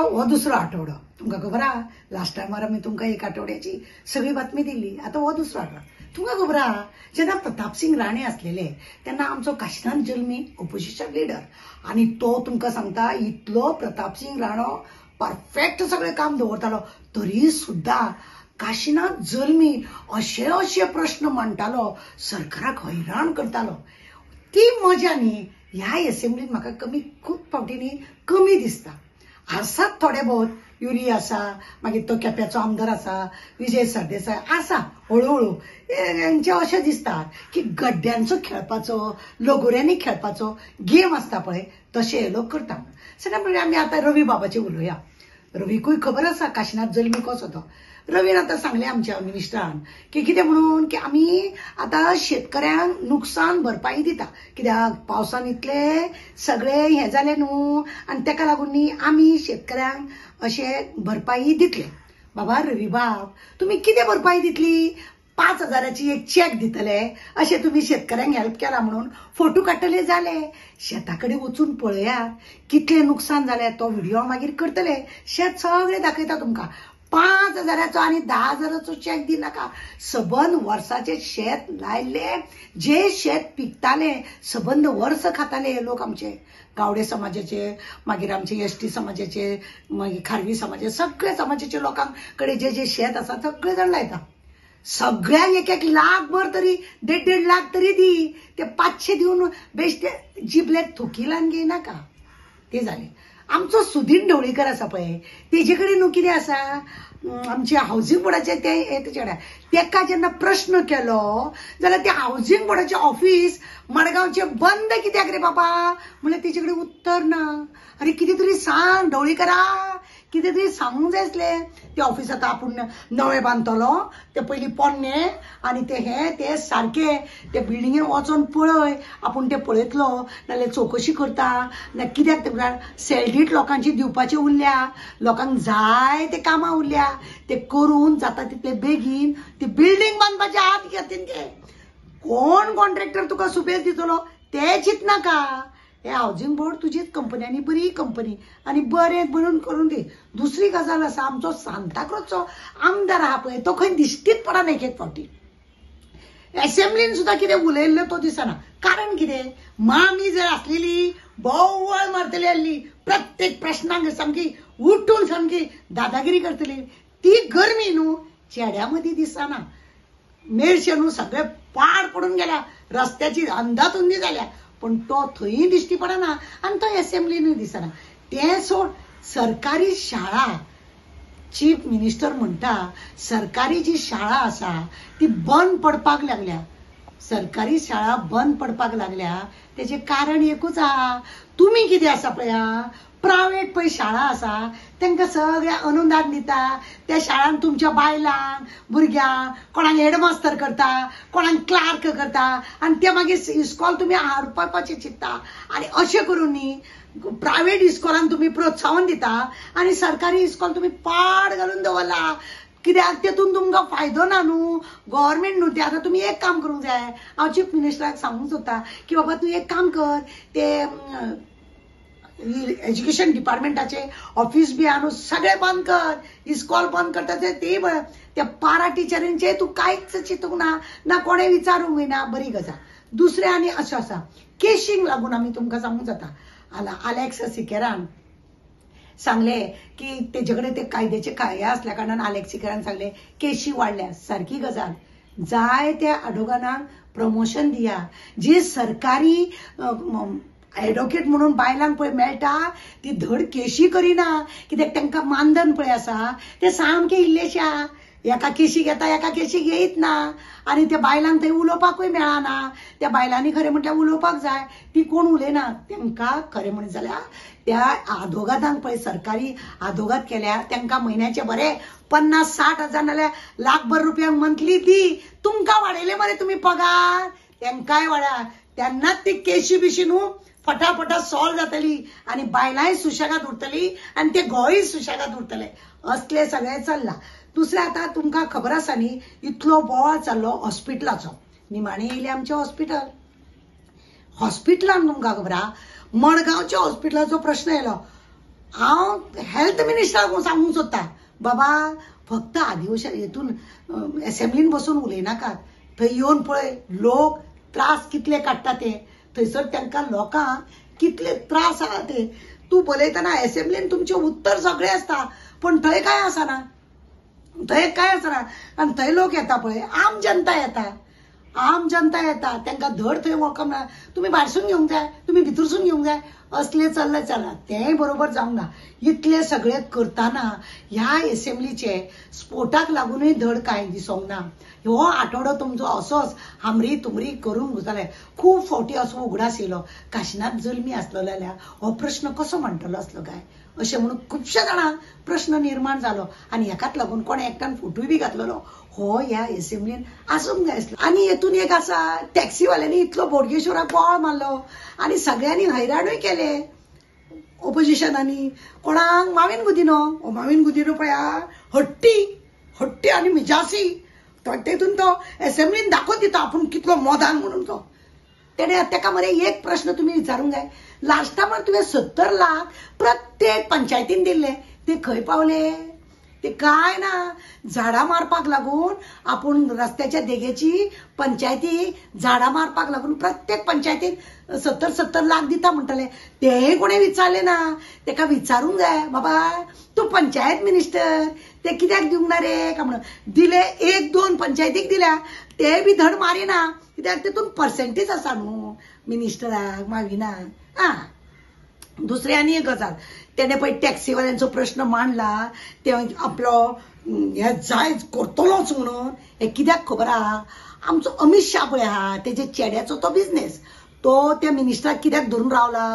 हो दुसरो आठवडो तुमकां खबर आहा लास्ट टायमार आमी तुमकां एक आठवड्याची सगळी बातमी दिल्ली. आतां हो दुसरो आठवडो. तुमकां खबर आहा जेन्ना प्रताप सिंग राणे आसलेले तेन्ना आमचो काशिनाथ जल्मी ऑपोजिशन लिडर आनी तो तुमकां सांगता इतलो प्रताप सिंग राणो परफेक्ट सगळें काम दवरतालो तरी सुद्दां काशिनाथ जल्मी अशे अशे प्रश्न मांडटालो सरकाराक हैराण करतालो. ती मजा न्ही ह्या एसेंब्लीन म्हाका खूब फावटींनी कमी दिसता. आसात थोडे बहुत युरी आसा मागीर तो केप्याचो आमदार आसा विजय सरदेसाय आसा हळूहळू हेंचे अशें दिसता की गड्ड्यांचो खेळपाचो लगोऱ्यांनी खेळपाचो गेम आसता पळय तशें हे लोक करता. सगळ्यां म्हणजे आमी आतां रवी बाबाचें उलोवया. रवीकूय खबर आसा काशिनाथ जल्मी कसो तो. रवीन आतां सांगलें आमच्या मिनिस्टरान की कितें म्हणून की आमी आतां शेतकऱ्यांक नुकसान भरपाई दिता कित्याक पावसान इतले सगळे हे जाले न्हू आनी तेका लागून न्ही आमी शेतकऱ्यांक अशे भरपाई दितले. बाबा रवी बाब तुमी कितें भरपाई दितली 5,000ची एक चॅक दितले अशें तुमी शेतकऱ्यांक हेल्प केला म्हणून फोटो काडटले जाले. शेता कडेन वचून पळयात कितलें नुकसान जालें तो व्हिडिओ मागीर करतले. शेत सगळें दाखयता तुमकां. 5,000चो आनी 10,000चो चॅक दिनाका. सबंद वर्साचे शेत लायले जे शेत पिकताले सबंद वर्स खाताले हे लोक आमचे गावडे समाजाचे मागीर आमचे एसटी समाजाचे मागीर खारवी समाजाचे सगळे समाजाचे लोकांकडे जे जे शेत आसा सगळे जाण लायता. सगळ्यांक एक एक लाखभर तरी 1.5 लाख तरी दी. ते 500 दिवन बेश्टे जिबले थुकीलान घेयनाका. ते जाले. आमचो सुदीन ढवळीकर आसा पळय तेजे कडेन न्हू कितें आसा आमचे हावसिंग बोर्डाचे तेका जेन्ना प्रश्न केलो जाल्यार ते हावसिंग बोर्डाचे ऑफिस मडगांवचे बंद कित्याक रे बाबा म्हणल्यार तेजे कडेन उत्तर ना. अरे कितें तरी सांग ढवळीकरा कितें तरी सांगूंक जाय आसलें. ते ऑफिस आतां आपूण नवें बांदतलो ते पयलीं पोन्ने आनी ते सारके ते बिल्डिंगेन वचोन पळय आपूण ते पळयतलो नाल्यार चवकशी करता ना कित्याक तुमकां सॅलरीट लोकांची दिवपाचे उरल्या लोकांक जाय ते कामां उरल्या ते करून जाता तितले बेगीन ती बिल्डींग बांदपाचे हात घेतीन ते. कोण कॉन्ट्रॅक्टर तुका सुबेज दितलो ते चिंतनाका. हे हावसिंग बोर्ड तुजीच कंपनी बरी कंपनी आनी बरें म्हणून करून दी. दुसरी गजाल आसा आमचो सांताक्रूजचो आमदार आहा पळय तो खंय दिश्टीच पडना एक एक फावटी. एसेंब्लीन सुद्दां कितें उलयल्लें तो दिसना. कारण कितें मामी जर आसलेली बोव्वळ मारतली आसली प्रत्येक प्रश्नांक सामकी उठून सामकी दादागिरी करतली. ती गरमी न्हू चेड्या मदीं दिसना. मेरशे न्हू सगळे पाड पडून गेल्या रस्त्याची अंधाधुंदी जाल्या पण तो थंय दिश्टी पडना आनी तो एसेंब्लीनूय दिसना. ते सोड सरकारी शाळा चीफ मिनिस्टर म्हणटा सरकारी जी शाळा आसा ती बंद पडपाक लागल्या. सरकारी शाळा बंद पडपाक लागल्या तेजे कारण एकूच आहा. तुमी कितें आसा पळय प्रायवेट पळय शाळा आसा तांकां सगळ्या अनुदान दिता. त्या शाळांत तुमच्या बायलांक भुरग्यांक कोणाक हेडमास्तर करता कोणाक क्लार्क करता आनी ते मागीर इस्कॉल तुमी हाडपाचे चिंतता आनी अशें करून न्ही प्रायवेट इस्कॉलांक तुमी प्रोत्साहन दिता आनी सरकारी इस्कॉल तुमी पाड घालून दवरला. कित्याक तेतून तुमकां फायदो ना न्हू गव्हर्मेंट न्हू ते. आतां तुमी एक काम करूंक जाय. हांव चीफ मिनिस्टराक सांगूंक सोदता की बाबा तूं एक काम कर ते एज्युकेशन डिपार्टमेंटाचे ऑफिस बी आणून सगळे बंद कर. इस्कॉल बंद करता ते त्या पारा टिचरींचे तू कांयच चिंतूंक ना ना कोणें विचारूंक ना. बरी गजाल. दुसरें आनी अशें आसा केशींक लागून आमी तुमकां सांगूंक जाता. आलेक्स सिकेरान सांगले की तेजे कडेन ते कायद्याचे हे असल्या कारणान आलेक्स सिकेरान सांगले केशी वाडल्या. सारकी गजाल. जाय त्या आडोगानांक प्रमोशन दिया. जी सरकारी एडवोकेट म्हणून बायलांक पळय मेळटा ती धड केशी करिना कित्याक तांकां मानधन पळय आसा ते सामके इल्लेशे आहा. एका केशी घेता एका केशी घेयत ना आनी त्या बायलांक थंय उलोवपाकूय मेळना. त्या बायलांनी खरें म्हटल्यार उलोवपाक जाय ती कोण उलयना. तांकां खरें म्हणत जाल्यार त्या आदोगादांक पळय सरकारी आदोगाद केल्या तांकां म्हयन्याचे बरे 50-60 हजार नाल्यार लाखभर रुपया मंथली दी. तुमकां वाडयले मरे तुमी पगार तांकांय वाडा. तेन्नाच ती केशी बिशी न्हू फटाफटा सॉल्व जातली आनी बायलांय सुशेगाद उरतली आनी ते गोंयय सुशेगाद उरतले. असले सगळे चल्ला. दुसरें आतां तुमकां खबर आसा न्ही इतलो बोवाळ चाललो हॉस्पिटलाचो. निमाणे येयले आमचे हॉस्पिटलान तुमकां खबर आहा मडगांवच्या हॉस्पिटलाचो प्रश्न येयलो. हांव हेल्थ मिनिस्टराक सांगूंक सोदता, बाबा फक्त आदिवासी हेतून असेंब्लीन बसून उलयनाकात, थंय येवन पळय लोक त्रास कितले काडटा ते, थंयसर तांकां लोकांक कितले त्रास आहा ते तूं बलयतना असेंब्लीन तुमचे उत्तर सगळे आसता, पण थंय काय आसना, थंय काय आसना. आनी थंय लोक येता पळय, आम जनता येता, आम जनता येता, तांकां धड थंय वळखप ना. तुम्ही भायरसून घेवंक जाय, तुम्ही भितरसून घेवंक जाय, असले चल्ले चला, तेंय बरोबर जावंक ना. इतले सगळे करताना ह्या असेंब्लीचे स्फोटाक लागूनय धड कांय दिसोंक ना. हो आठवडो तुमचो असोच हमरी तुमरी करून वताले. खूब फावटी असो उगडास येयलो, काशिनाथ जल्मी आसलो जाल्यार हो प्रश्न कसो मांडटलो आसलो काय अशें म्हणून खुबशे जाणांक प्रश्न निर्माण जालो. आनी हेकाच लागून कोणे एकट्यान फोटोय बी घातलेलो, हो ह्या असेंब्लीन आसूंक जाय आसलो. आनी हेतून एक आसा, टॅक्सीवाल्यांनी इतलो बोडगेश्वराक बोवाळ मारलो आनी सगळ्यांनी हैराणूय केले ऑपोजिशनांनी. कोणाक? माविन गुदिनो पळया, हट्टी आनी मिजासी, तेतून तो असेंब्लीन दाखोवन दिता आपूण कितलो मोदान म्हणून तो. तेका मरे एक प्रश्न तुम्ही विचारूंक जाय, लास्ट टायमार तुवें 70 लाख प्रत्येक पंचायतीन दिल्ले, ते खंय पावले? ते काय ना. झाडां मारपाक लागून आपूण रस्त्याच्या देगेची पंचायती झाडां मारपाक लागून प्रत्येक पंचायतीक 70 लाख दिता म्हणटले, तेय कोणे विचारले ना. तेका विचारूंक जाय, बाबा तूं पंचायत मिनिस्टर, ते कित्याक दिवंक ना रे काय म्हणून. दिले 1-2 पंचायतीक दिल्या, ते बी धड मारिना, कित्याक तितून पर्सेंटेज आसा न्हू मिनिस्टराक माविनाक. दुसरी आनी एक गजाल, तेणे पळय टॅक्सीवाल्यांचो प्रश्न मांडला, ते आपलो हे जाय करतलोच म्हणून. हे कित्याक खबर आहा, आमचो अमित शाह पळय आहा, तेजे चेड्याचो तो बिझनेस, तो त्या मिनिस्टराक कित्याक धरून रावला.